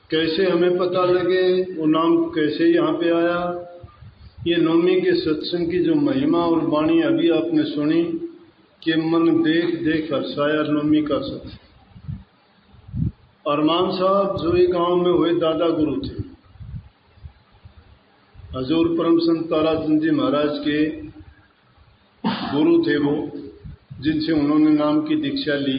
कैसे हमें पता लगे, वो नाम कैसे यहाँ पे आया। ये नवमी के सत्संग की जो महिमा और वाणी अभी आपने सुनी कि मन देख देख हर्षाया नवमी का सत्संग। अरमान साहब जो ही गांव में हुए दादा गुरु थे, हजूर परम संत ताराचंद जी महाराज के गुरु थे वो, जिनसे उन्होंने नाम की दीक्षा ली।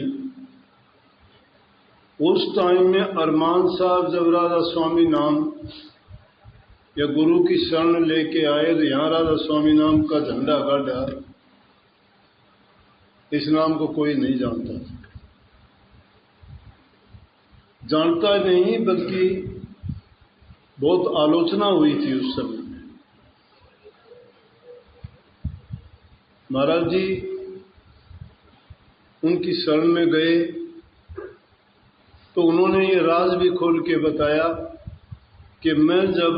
उस टाइम में अरमान साहब जब राधा स्वामी नाम या गुरु की शरण लेके आए तो यहाँ राधा स्वामी नाम का झंडा गाड़ा। इस नाम को कोई नहीं जानता, जानता नहीं, बल्कि बहुत आलोचना हुई थी उस समय में। महाराज जी उनकी शरण में गए तो उन्होंने ये राज भी खोल के बताया कि मैं जब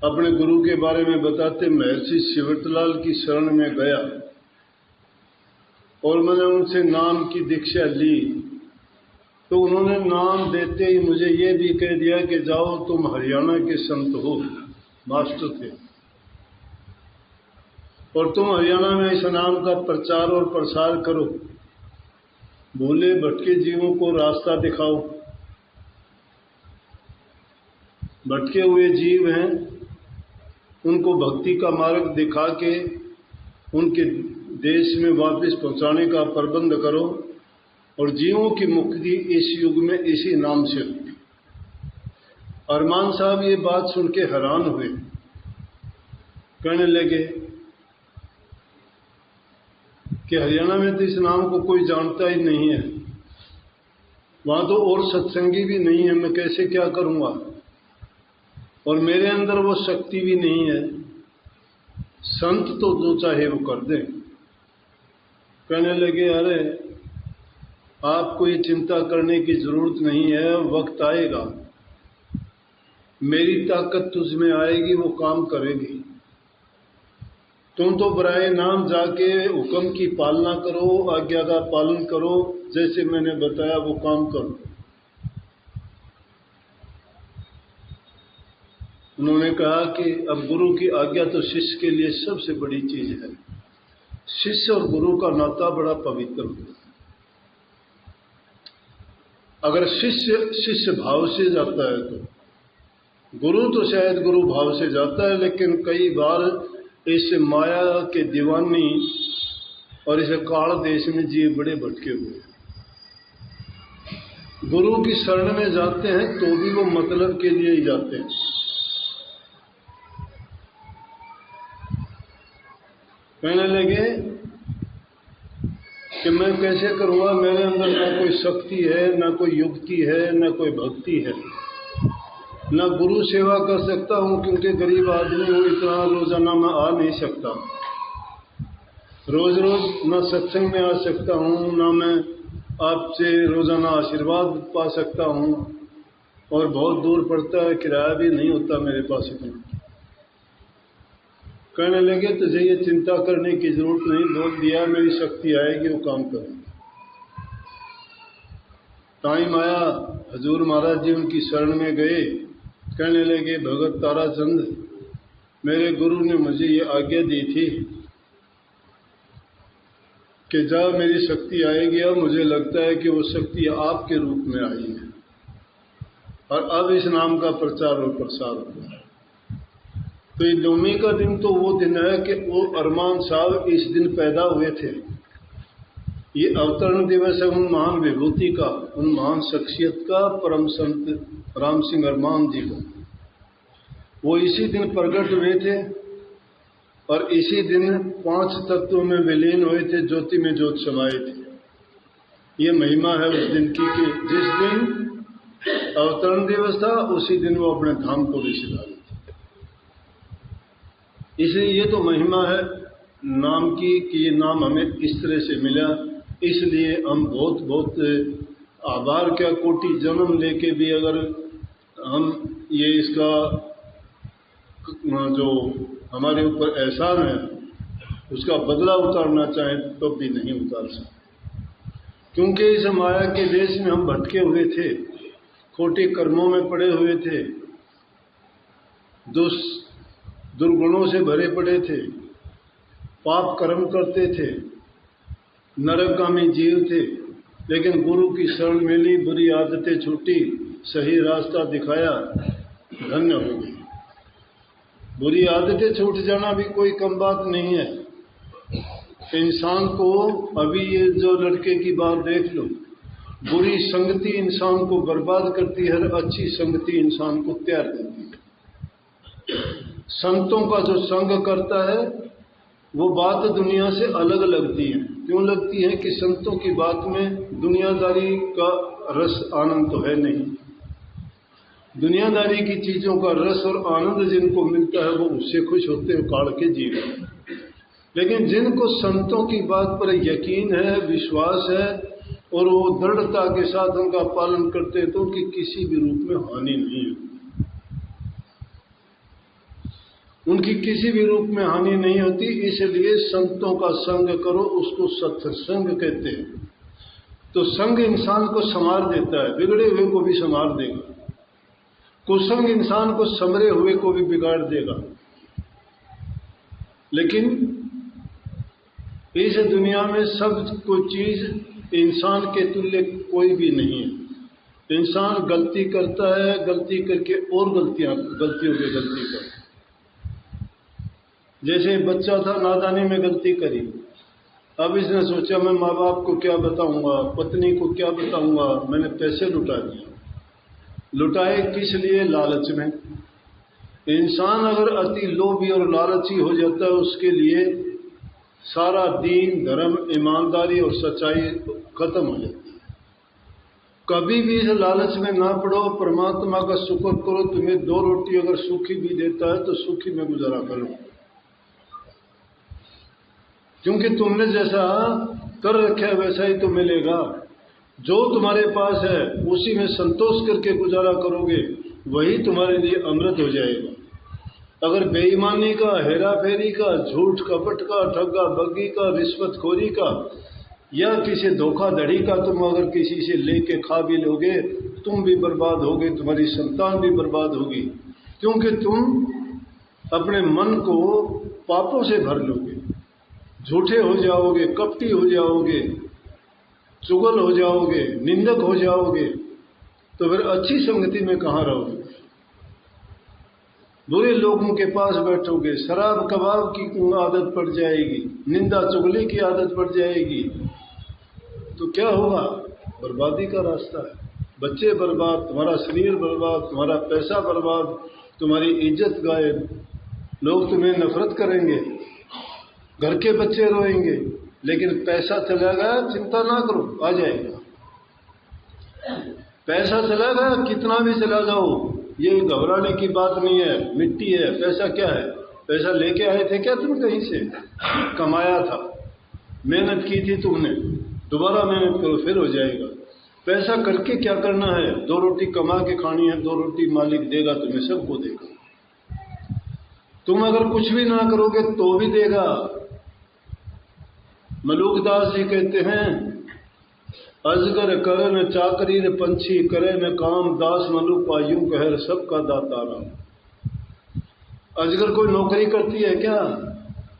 अपने गुरु के बारे में बताते महर्षि शिवरतलाल की शरण में गया और मैंने उनसे नाम की दीक्षा ली, तो उन्होंने नाम देते ही मुझे ये भी कह दिया कि जाओ तुम हरियाणा के संत हो, मास्टर थे, और तुम हरियाणा में इस नाम का प्रचार और प्रसार करो, भूले भटके जीवों को रास्ता दिखाओ। भटके हुए जीव हैं, उनको भक्ति का मार्ग दिखा के उनके देश में वापस पहुंचाने का प्रबंध करो, और जीवों की मुक्ति इस युग में इसी नाम से होगी। अरमान साहब ये बात सुन के हैरान हुए, कहने लगे कि हरियाणा में तो इस नाम को कोई जानता ही नहीं है, वहां तो और सत्संगी भी नहीं है, मैं कैसे क्या करूंगा, और मेरे अंदर वो शक्ति भी नहीं है। संत तो जो चाहे वो कर दें। कहने लगे अरे आपको ये चिंता करने की जरूरत नहीं है, वक्त आएगा, मेरी ताकत तुझ में आएगी, वो काम करेगी। तुम तो बराए नाम जाके हुक्म की पालना करो, आज्ञा का पालन करो, जैसे मैंने बताया वो काम करो। उन्होंने कहा कि अब गुरु की आज्ञा तो शिष्य के लिए सबसे बड़ी चीज है। शिष्य और गुरु का नाता बड़ा पवित्र होता है। अगर शिष्य भाव से जाता है तो गुरु तो शायद गुरु भाव से जाता है, लेकिन कई बार इस माया के दीवानी और इस काल देश में जीव बड़े भटके हुए हैं। गुरु की शरण में जाते हैं तो भी वो मतलब के लिए ही जाते हैं। कहने लगे कि मैं कैसे करूंगा, मेरे अंदर ना कोई शक्ति है, ना कोई युक्ति है, ना कोई भक्ति है, ना गुरु सेवा कर सकता हूं, क्योंकि गरीब आदमी हूं, इतना रोजाना मैं आ नहीं सकता, रोज रोज ना सत्संग में आ सकता हूं, ना मैं आपसे रोजाना आशीर्वाद पा सकता हूं, और बहुत दूर पड़ता है, किराया भी नहीं होता मेरे पास इतना। कहने लगे तुझे ये चिंता करने की जरूरत नहीं, बोल दिया मेरी शक्ति आएगी, वो काम करेंगे। टाइम आया, हजूर महाराज जी उनकी शरण में गए। कहने लगे भगत ताराचंद, मेरे गुरु ने मुझे ये आज्ञा दी थी कि जा मेरी शक्ति आएगी, अब मुझे लगता है कि वो शक्ति आपके रूप में आई है, और अब इस नाम का प्रचार और प्रसार होता है। तो ये नवमी का दिन तो वो दिन है कि वो अरमान साहब इस दिन पैदा हुए थे। ये अवतरण दिवस है उन महान विभूति का, उन महान शख्सियत का, परम संत राम सिंह अरमान जी को। वो इसी दिन प्रकट हुए थे और इसी दिन 5 तत्वों में विलीन हुए थे, ज्योति में ज्योत समाये थे। ये महिमा है उस दिन की कि जिस दिन अवतरण दिवस था उसी दिन वो अपने धाम को भी सिधारे थे। इसलिए ये तो महिमा है नाम की कि ये नाम हमें इस तरह से मिला। इसलिए हम बहुत बहुत आभार क्या, कोटि जन्म लेके भी अगर हम ये इसका जो हमारे ऊपर एहसान है उसका बदला उतारना चाहें तो भी नहीं उतार सकते, क्योंकि इस माया के देश में हम भटके हुए थे। खोटे कर्मों में पड़े हुए थे, दुर्गुणों से भरे पड़े थे, पाप कर्म करते थे, नरकगामी जीव थे। लेकिन गुरु की शरण मिली, बुरी आदतें छूटी, सही रास्ता दिखाया, धन्य हो गई। बुरी आदतें छूट जाना भी कोई कम बात नहीं है। इंसान को, अभी ये जो लड़के की बात देख लो, बुरी संगति इंसान को बर्बाद करती है, अच्छी संगति इंसान को तैयार करती है। संतों का जो संग करता है वो बात दुनिया से अलग लगती है। क्यों लगती है? कि संतों की बात में दुनियादारी का रस आनंद तो है नहीं। दुनियादारी की चीजों का रस और आनंद जिनको मिलता है वो उससे खुश होते हैं, काढ़ के जीवन। लेकिन जिनको संतों की बात पर यकीन है, विश्वास है और वो दृढ़ता के साथ उनका पालन करते हैं, तो उनकी किसी भी रूप में हानि नहीं है। उनकी किसी भी रूप में हानि नहीं होती। इसलिए संतों का संग करो, उसको सत्संग कहते हैं। तो संग इंसान को संवार देता है, बिगड़े हुए को भी संवार देगा। कुसंग इंसान को संवरे हुए को भी बिगाड़ देगा। लेकिन इस दुनिया में सब कोई चीज इंसान के तुल्य कोई भी नहीं है। इंसान गलती करता है, गलती करके और गलतियों पे गलती करता है। जैसे बच्चा था, नादानी में गलती करी, अब इसने सोचा मैं माँ बाप को क्या बताऊंगा, पत्नी को क्या बताऊंगा, मैंने पैसे लुटा दिए। लुटाए किस लिए? लालच में। इंसान अगर अति लोभी और लालची हो जाता है, उसके लिए सारा दीन, धर्म, ईमानदारी और सच्चाई खत्म हो जाती है। कभी भी इस लालच में ना पड़ो, परमात्मा का शुक्र करो। तुम्हें 2 रोटी अगर सूखी भी देता है तो सूखी में गुजारा करो, क्योंकि तुमने जैसा कर रखा है वैसा ही तो मिलेगा। जो तुम्हारे पास है उसी में संतोष करके गुजारा करोगे, वही तुम्हारे लिए अमृत हो जाएगा। अगर बेईमानी का, हेरा फेरी का, झूठ कपट का, ठग्गा बग्गी का, रिश्वतखोरी का या किसी धोखाधड़ी का तुम अगर किसी से लेके खा भी लोगे, तुम भी बर्बाद होगे, तुम्हारी संतान भी बर्बाद होगी। क्योंकि तुम अपने मन को पापों से भर लोगे, झूठे हो जाओगे, कपटी हो जाओगे, चुगल हो जाओगे, निंदक हो जाओगे, तो फिर अच्छी संगति में कहाँ रहोगे? बुरे लोगों के पास बैठोगे, शराब कबाब की आदत पड़ जाएगी, निंदा चुगली की आदत पड़ जाएगी, तो क्या होगा? बर्बादी का रास्ता है। बच्चे बर्बाद, तुम्हारा शरीर बर्बाद, तुम्हारा पैसा बर्बाद, तुम्हारी इज्जत गायब, लोग तुम्हें नफरत करेंगे, घर के बच्चे रोएंगे। लेकिन पैसा चला गया, चिंता ना करो, आ जाएगा। पैसा चला गया, कितना भी चला जाओ, ये घबराने की बात नहीं है। मिट्टी है, पैसा क्या है? पैसा लेके आए थे क्या तुम कहीं से? कमाया था, मेहनत की थी तुमने, दोबारा मेहनत करो, फिर हो जाएगा। पैसा करके क्या करना है? 2 रोटी कमा के खानी है, 2 रोटी मालिक देगा तुम्हें, सबको देगा। तुम अगर कुछ भी ना करोगे तो भी देगा। मलूकदास जी कहते हैं, अजगर करे न चाकरी न पंछी करे न काम, दास मलुक पायूं कहर सबका दाता राम। अजगर कोई नौकरी करती है क्या?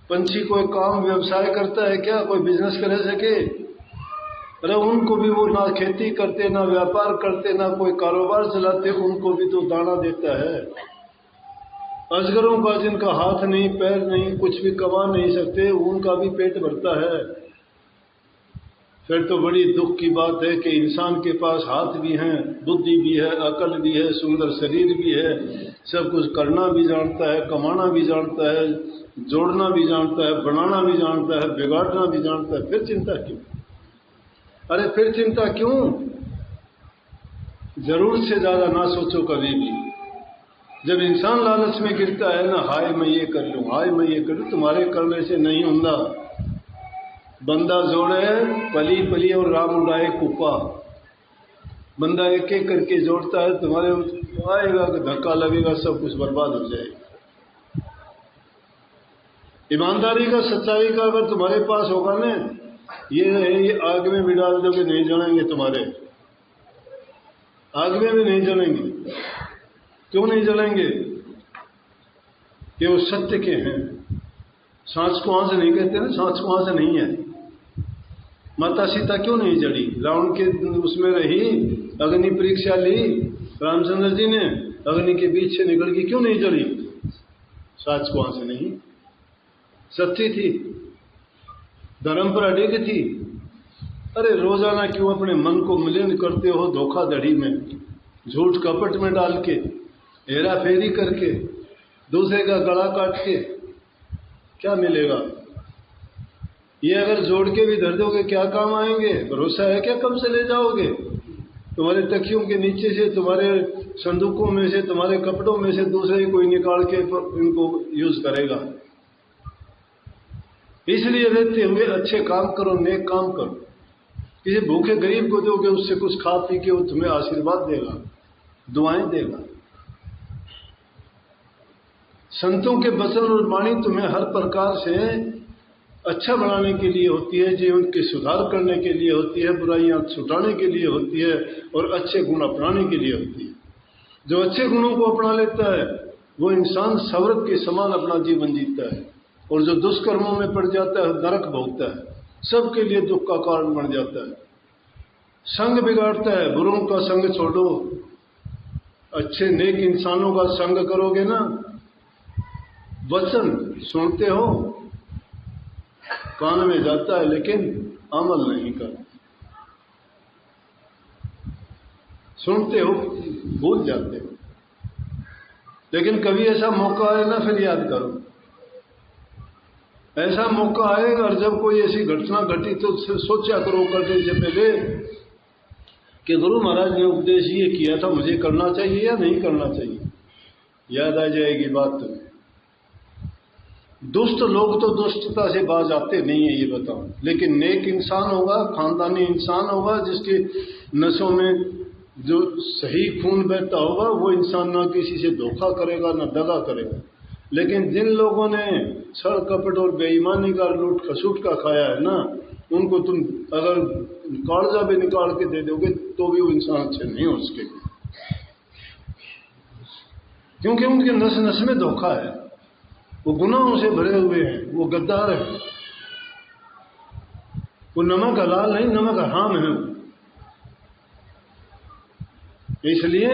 पंछी कोई काम व्यवसाय करता है क्या? कोई बिजनेस कर सके? अरे उनको भी वो ना खेती करते, ना व्यापार करते, ना कोई कारोबार चलाते, उनको भी तो दाना देता है। अजगरों का जिनका हाथ नहीं, पैर नहीं, कुछ भी कमा नहीं सकते, उनका भी पेट भरता है। फिर तो बड़ी दुख की बात है कि इंसान के पास हाथ भी हैं, बुद्धि भी है, अकल भी है, सुंदर शरीर भी है, सब कुछ करना भी जानता है, कमाना भी जानता है, जोड़ना भी जानता है, बनाना भी जानता है, बिगाड़ना भी जानता है, फिर चिंता क्यों? अरे फिर चिंता क्यों? जरूरत से ज्यादा ना सोचो कभी भी। जब इंसान लालच में गिरता है ना, हाय मैं ये कर लूं, हाय मैं ये कर लूं, तुम्हारे करने से नहीं होगा। बंदा जोड़े पली पली और राम उड़ाए कुपा। बंदा एक एक करके जोड़ता है, तुम्हारे आएगा कि धक्का लगेगा, सब कुछ बर्बाद हो जाएगा। ईमानदारी का, सच्चाई का अगर तुम्हारे पास होगा ना, ये आग में भी डाल दोगे नहीं जलेंगे तुम्हारे। आग में भी नहीं जलेंगे। क्यों नहीं जलेंगे? कि वो सत्य के हैं। सांस को वहां से नहीं कहते ना, सांस को वहां से नहीं है। माता सीता क्यों नहीं जड़ी? रावण के उसमें रही, अग्नि परीक्षा ली, रामचंद्र जी ने अग्नि के बीच से निकल के क्यों नहीं जड़ी? सांस को वहां से नहीं, सच्ची थी, धर्म पर अड़िग थी। अरे रोजाना क्यों अपने मन को मलिन करते हो धोखाधड़ी में, झूठ कपट में डाल के, हेरा फेरी करके, दूसरे का गला काट के? क्या मिलेगा? ये अगर जोड़ के भी धर दोगे क्या काम आएंगे? भरोसा है क्या कब से ले जाओगे? तुम्हारे तकियों के नीचे से, तुम्हारे संदूकों में से, तुम्हारे कपड़ों में से दूसरे ही कोई निकाल के इनको यूज करेगा। इसलिए रहते हुए अच्छे काम करो, नेक काम करो। किसी भूखे गरीब को दोगे, उससे कुछ खा पी के वो तुम्हें आशीर्वाद देगा, दुआएं देगा। संतों के वचन और वाणी तुम्हें हर प्रकार से अच्छा बनाने के लिए होती है, जीवन के सुधार करने के लिए होती है, बुराइयां छुटाने के लिए होती है और अच्छे गुण अपनाने के लिए होती है। जो अच्छे गुणों को अपना लेता है वो इंसान सवरत के समान अपना जीवन जीता है, और जो दुष्कर्मों में पड़ जाता है नरक भोगता है, सबके लिए दुख का कारण बन जाता है। संग बिगाड़ता है, बुरों का संग छोड़ो, अच्छे नेक इंसानों का संग करोगे ना। वचन सुनते हो, कान में जाता है, लेकिन अमल नहीं करते। सुनते हो, भूल जाते हो, लेकिन कभी ऐसा मौका आए ना, फिर याद करो। ऐसा मौका आएगा और जब कोई ऐसी घटना घटी तो सोचा करो करने से पहले कि गुरु महाराज ने उपदेश ये किया था, मुझे करना चाहिए या नहीं करना चाहिए। याद आ जाएगी बात तुम्हें। दुष्ट लोग तो दुष्टता से बाज आते नहीं है, ये बताओ, लेकिन नेक इंसान होगा, खानदानी इंसान होगा, जिसके नसों में जो सही खून बहता होगा, वो इंसान ना किसी से धोखा करेगा ना दगा करेगा। लेकिन जिन लोगों ने छल कपट और बेईमानी का लूट खसूट का खाया है ना, उनको तुम अगर कालजा भी निकाल के दे दोगे तो भी वो इंसान अच्छे नहीं हो सकेंगे, क्योंकि उनके नस नस में धोखा है, वो गुनाहों से भरे हुए हैं, वो गद्दार है, वो नमक हलाल नहीं नमक हराम है। इसलिए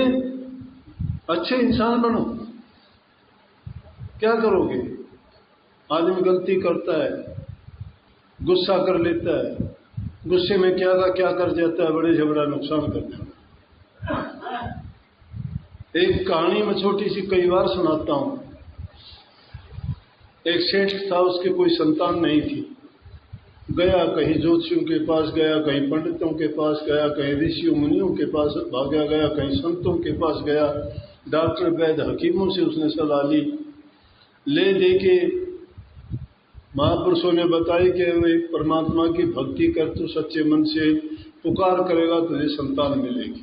अच्छे इंसान बनो। क्या करोगे? आदमी गलती करता है, गुस्सा कर लेता है, गुस्से में क्या का क्या कर जाता है, बड़े से बड़ा नुकसान कर देता है। एक कहानी में छोटी सी कई बार सुनाता हूं। एक सेठ था, उसके कोई संतान नहीं थी। गया कहीं ज्योतिषियों के पास गया, कहीं पंडितों के पास गया, कहीं ऋषियों मुनियों के पास भागा गया, कहीं संतों के पास गया, डॉक्टर वैद्य हकीमों से उसने सलाह ली। ले दे के महापुरुषों ने बताया कि वे परमात्मा की भक्ति कर, तो सच्चे मन से पुकार करेगा तुझे संतान मिलेगी।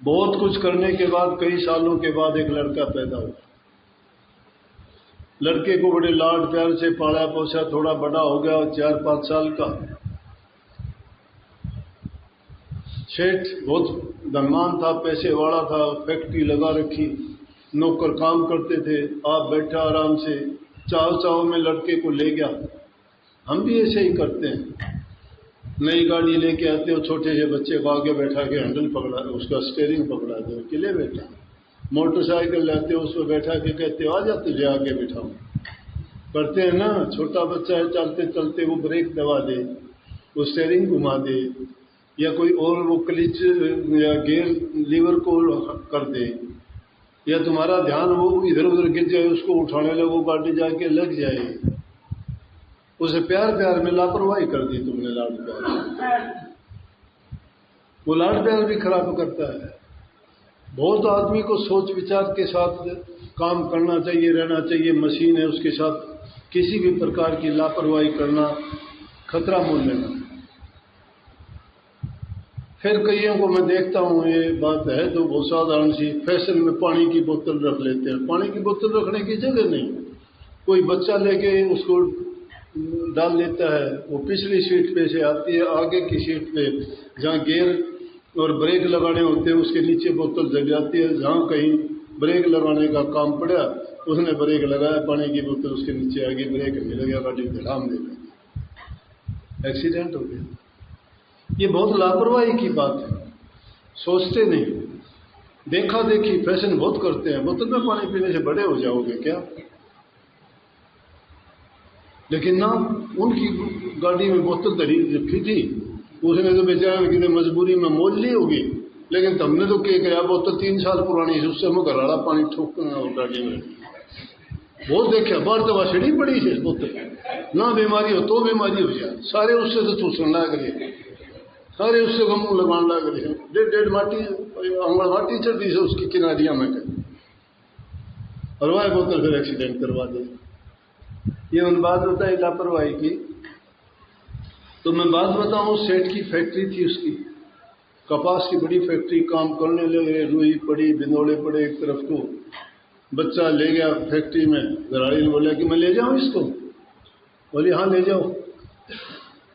बहुत कुछ करने के बाद कई सालों के बाद एक लड़का पैदा हुआ। लड़के को बड़े लाड प्यार से पाला पोसा, थोड़ा बड़ा हो गया, 4-5 साल का। सेठ बहुत धनवान था, पैसे वाला था, फैक्ट्री लगा रखी, नौकर काम करते थे, आप बैठा आराम से, चाव चाव में लड़के को ले गया। हम भी ऐसे ही करते हैं, नई गाड़ी लेके आते हो, छोटे से बच्चे को आगे बैठा के हैंडल पकड़ा, उसका स्टीयरिंग पकड़ा दो कि ले बेटा। मोटरसाइकिल लाते हो, उसको बैठा के कहते हो आ जा तुझे आगे बैठाऊं। करते हैं ना, छोटा बच्चा है, चलते चलते वो ब्रेक दबा दे, वो स्टीयरिंग घुमा दे, या कोई और वो क्लिच या गियर लीवर को कर दे, या तुम्हारा ध्यान वो इधर उधर गिर जाए, उसको उठाने लगो, गाड़ी जाके लग जाए। उसे प्यार प्यार में लापरवाही कर दी तुमने, लाड प्यार। वो लाड प्यार भी खराब करता है। बहुत आदमी को सोच विचार के साथ काम करना चाहिए, रहना चाहिए। मशीन है, उसके साथ किसी भी प्रकार की लापरवाही करना खतरा मोल लेना। फिर कईयों को मैं देखता हूँ, ये बात है तो बहुत साधारण सी, फैशन में पानी की बोतल रख लेते हैं। पानी की बोतल रखने की जगह नहीं, कोई बच्चा लेके उसको डाल लेता है, वो पिछली सीट पे से आती है, आगे की सीट पे जहाँ गियर और ब्रेक लगाने होते हैं उसके नीचे बोतल जग जाती है। जहाँ कहीं ब्रेक लगाने का काम पड़ा उसने ब्रेक लगाया, पानी की बोतल उसके नीचे आ गई, ब्रेक नहीं लगा, गाड़ी धड़ाम दे गई, एक्सीडेंट हो गया। ये बहुत लापरवाही की बात है, सोचते नहीं, देखा देखी फैशन बहुत करते हैं। बोतल में पानी पीने से बड़े हो जाओगे क्या? लेकिन ना, उनकी गाड़ी में बोतल धरी रखी थी, उसने तो बेचारा किसी मजबूरी में मोल ली होगी, लेकिन तुमने तो क्या किया, बोतल 3 साल पुरानी है, उससे हम घराड़ा पानी ठोकना गाड़ी में बहुत देखा। बार तो वसड़ी पड़ी है बोतल, ना बीमारी हो तो बीमारी हो जाए, सारे उससे तो चूसन लग रहे, सारे उससे गम लगाने लग रहे हैं। 1.5 माटी आंगड़ माटी चढ़ रही है उसकी किनारिया में कहीं, और वह बोतल फिर एक्सीडेंट करवा दे। ये उन बात बताई लापरवाही की। तो मैं बात बताऊं, सेठ की फैक्ट्री थी उसकी, कपास की बड़ी फैक्ट्री, काम करने लगे, रुई पड़ी, बिनोड़े पड़े एक तरफ को। बच्चा ले गया फैक्ट्री में, घराड़ी ने बोला कि मैं ले जाऊं इसको, बोले हाँ ले जाओ,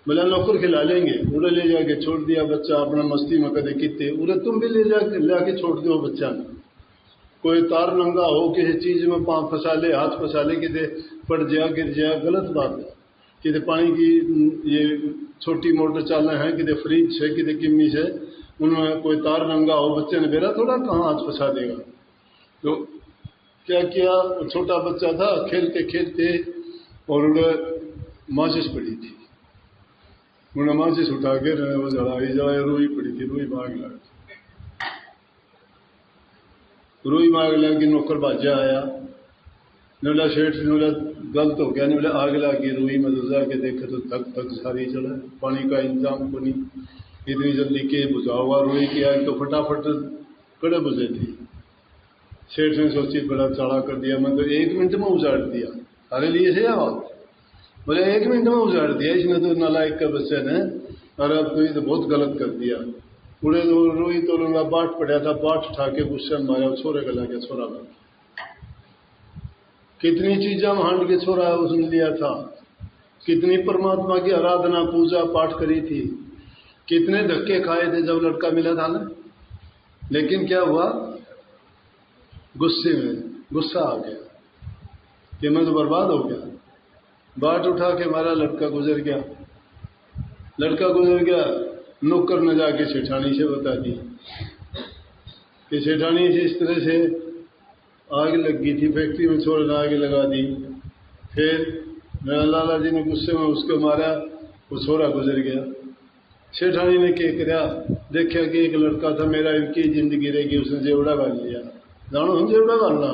बोला नौकर खिला लेंगे। उड़े ले जाके छोड़ दिया, बच्चा अपना मस्ती में कदे कितने, उड़े तुम भी ले जाके छोड़ दो बच्चा ने। कोई तार नंगा हो, किसी चीज में पाँव फंसा ले, हाथ फंसा ले, किते पड़ जाए गिर जाए, गलत बात है। किते पानी की ये छोटी मोटर चालना है, किते फ्रिज है, किते किम्मी से, उनमें कोई तार नंगा हो, बच्चे ने बेरा थोड़ा कहाँ हाथ फंसा देगा। तो क्या किया, छोटा बच्चा था, खेलते खेलते और उन्हें माचिस पड़ी थी, उन्हें माचिस उठा के वो जलाई जाए, रुई पड़ी थी, रुई भाग लगी, रुई मांग लगी। नौकर बाजा आया, नोला सेठ नोला गलत हो गया, नोला आग लगी रुई में, तो जाके देखे तो थक थक सारी चढ़ा, पानी का इंतजाम को नहीं, इतनी जल्दी के बुझा हुआ रुई की आग तो फटाफट कड़े बुझे थी। सेठ ने सोची बड़ा चाड़ा कर दिया, मैं तो 1 मिनट में उजाड़ दिया, अरे लिए से बात, बोले 1 मिनट में उजाड़ दिया इसने तो, नालायक के बच्चे ने, और अब तो ये तो बहुत गलत कर दिया। पूरे रोई तो लूंगा, बाट पड़ा था, बाट उठा के गुस्से में मारा, छोरे गला के छोरा बन। कितनी चीजें हांड के छोरा उसने लिया था, कितनी परमात्मा की आराधना पूजा पाठ करी थी, कितने धक्के खाए थे जब लड़का मिला था ना। लेकिन क्या हुआ, गुस्से में गुस्सा आ गया कि मैं तो बर्बाद हो गया, बाट उठा के मारा, लड़का गुजर गया। लड़का गुजर गया, नौकर ने जाके सेठानी से बता दी कि सेठानी से इस तरह से आग लग गई थी फैक्ट्री में, छोड़ ने आग लगा दी। फिर मेरा लाला जी ने गुस्से में उसको मारा, वो छोरा गुजर गया। सेठानी ने क्या किया, देखा कि एक लड़का था मेरा, इनकी जिंदगी रहेगी, उसने जेवड़ा गाल लिया। जानो हम जेवड़ा गालना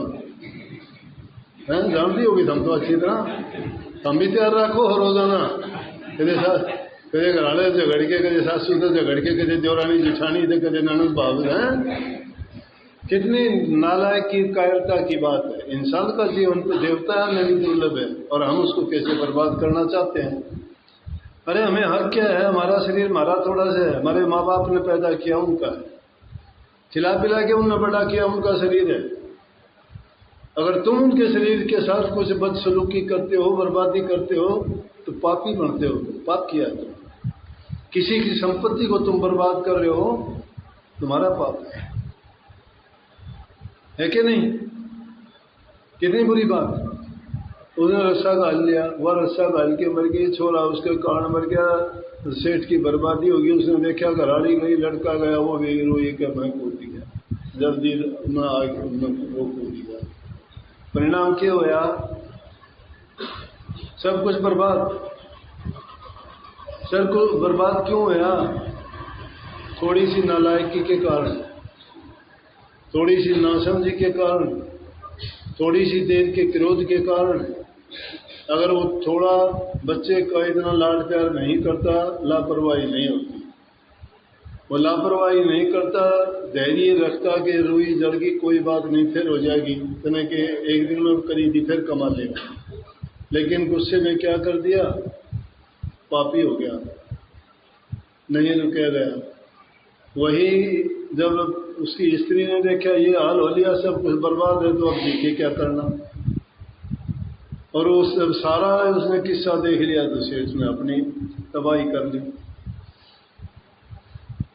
है, जानती होगी तुम तो अच्छी तरह, तुम भी तैयार रखो हो रोजाना, कदे घराले झगड़ के, कदे सासू से झगड़ के, कदे देवरानी जेठानी से, कदे ननद भाव है। कितनी नालायक की कायरता की बात है। इंसान का जीवन तो देवता है, नहीं दुर्लभ है, और हम उसको कैसे बर्बाद करना चाहते हैं। अरे हमें हक क्या है, हमारा शरीर हमारा थोड़ा सा है, हमारे माँ बाप ने पैदा किया उनका है, खिला पिला के उनने बड़ा किया, उनका शरीर है। अगर तुम उनके शरीर के साथ कुछ बदसलूकी करते हो, बर्बादी करते हो, तो पापी बनते हो, पाप किया तुम। किसी की संपत्ति को तुम बर्बाद कर रहे हो, तुम्हारा पाप है कि नहीं? कितनी बुरी बात। उसने रस्सा घाल लिया, वह रस्सा घाल के मर गई, छोरा उसके कारण मर गया, सेठ की बर्बादी होगी। उसने देखा घराड़ी गई, लड़का गया, वो भी रोई के मैं कूद गया, जल्दी में आगे वो कूद गया। परिणाम क्या होया, सब कुछ बर्बाद। सब कुछ बर्बाद क्यों होया? थोड़ी सी नालायकी के कारण, थोड़ी सी नासमझी के कारण, थोड़ी सी देर के क्रोध के कारण। अगर वो थोड़ा बच्चे का इतना लाड प्यार नहीं करता, लापरवाही नहीं होती। वो लापरवाही नहीं करता, धैर्य रखता कि रुई जड़ की कोई बात नहीं, फिर हो जाएगी, इतने के एक दिन में करी थी, फिर कमा लेगा। लेकिन गुस्से में क्या कर दिया, पापी हो गया, नहीं तो कह गया। वही जब उसकी स्त्री ने देखा ये हाल हो लिया, सब कुछ बर्बाद है, तो अब देखिए क्या करना। और उस सारा उसने किस्सा देख लिया, तो सेठ ने अपनी तबाही कर ली।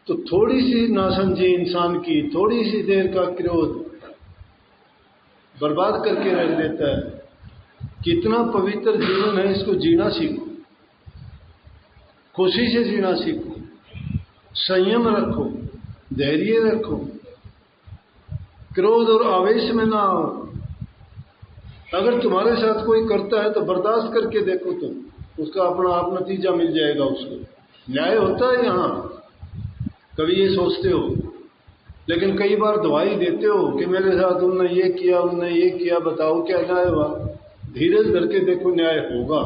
तो थोड़ी सी नासमझी इंसान की, थोड़ी सी देर का क्रोध बर्बाद करके रख देता है। कितना पवित्र जीवन है, इसको जीना सीखो, खुशी से जीना सीखो, संयम रखो, धैर्य रखो, क्रोध और आवेश में ना आओ। अगर तुम्हारे साथ कोई करता है तो बर्दाश्त करके देखो, तुम उसका अपना आप नतीजा मिल जाएगा। उसको न्याय होता है यहाँ, कभी ये सोचते हो, लेकिन कई बार दवाई देते हो कि मेरे साथ उनने ये किया, उनने ये किया, बताओ क्या न्याय हुआ। धीरज धर के देखो, न्याय होगा।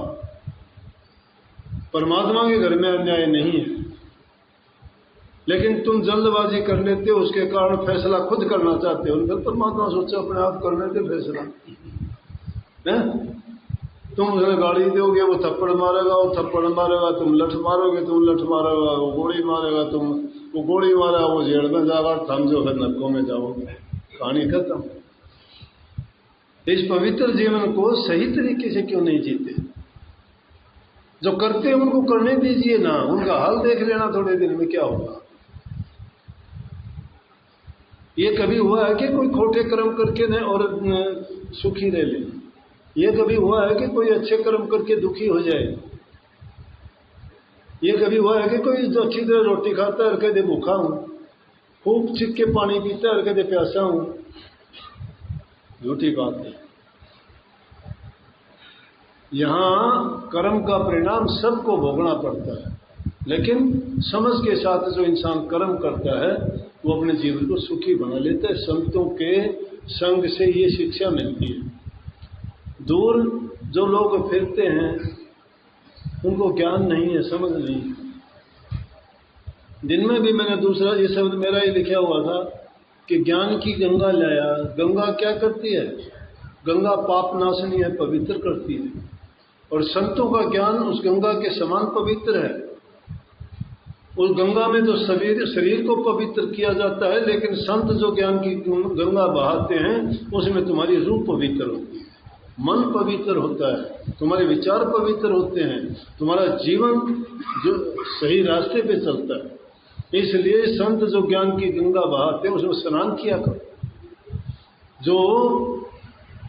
परमात्मा के घर में अन्याय नहीं है, लेकिन तुम जल्दबाजी कर लेते हो, उसके कारण फैसला खुद करना चाहते हो। फिर परमात्मा सोचे अपने आप कर लेते फैसला है? तुम उसे गाड़ी दोगे, वो थप्पड़ मारेगा, वो थप्पड़ मारेगा, तुम लठ मारोगे, तुम लठ मारेगा, वो गोली मारेगा, तुम वो गोली मारेगा, वो जेल में जाएगा, थम जो फिर नरकों में जाओगे, कहानी खत्म। इस पवित्र जीवन को सही तरीके से क्यों नहीं जीते? जो करते हैं उनको करने दीजिए ना, उनका हाल देख लेना थोड़े दिन में क्या होगा। ये कभी हुआ है कि कोई खोटे कर्म करके न और सुखी रह ले? ये कभी हुआ है कि कोई अच्छे कर्म करके दुखी हो जाए? ये कभी हुआ है कि कोई जो अच्छी तरह रोटी खाता है और कहते भूखा हूं, खूब छिक के पानी पीता है और कहते प्यासा हूं? झूठी बात है। यहां कर्म का परिणाम सबको भोगना पड़ता है, लेकिन समझ के साथ जो इंसान कर्म करता है वो अपने जीवन को सुखी बना लेता है। संतों के संग से ये शिक्षा मिलती है। दूर जो लोग फिरते हैं उनको ज्ञान नहीं है, समझ नहीं। दिन में भी मैंने दूसरा ये शब्द मेरा ही लिखा हुआ था कि ज्ञान की गंगा लाया। गंगा क्या करती है? गंगा पाप नाशनी है, पवित्र करती है। और संतों का ज्ञान उस गंगा के समान पवित्र है। उस गंगा में तो शरीर को पवित्र किया जाता है, लेकिन संत जो ज्ञान की गंगा बहाते हैं उसमें तुम्हारी रूह पवित्र होती है, मन पवित्र होता है, तुम्हारे विचार पवित्र होते हैं, तुम्हारा जीवन जो सही रास्ते पे चलता है। इसलिए संत जो ज्ञान की गंगा बहाते हैं उसमें स्नान किया करो। जो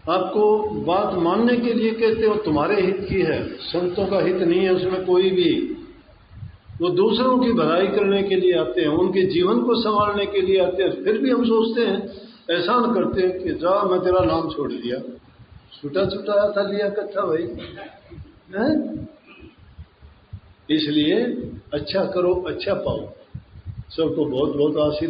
आपको बात मानने के लिए कहते हो तुम्हारे हित की है, संतों का हित नहीं है उसमें कोई भी। वो दूसरों की भलाई करने के लिए आते हैं, उनके जीवन को संभालने के लिए आते हैं। फिर भी हम सोचते हैं, एहसान करते हैं कि जा मैं तेरा नाम छोड़ दिया, छूटा छुटाया था, लिया कथा भाई है? इसलिए अच्छा करो, अच्छा पाओ। सबको बहुत बहुत आशीर्वाद।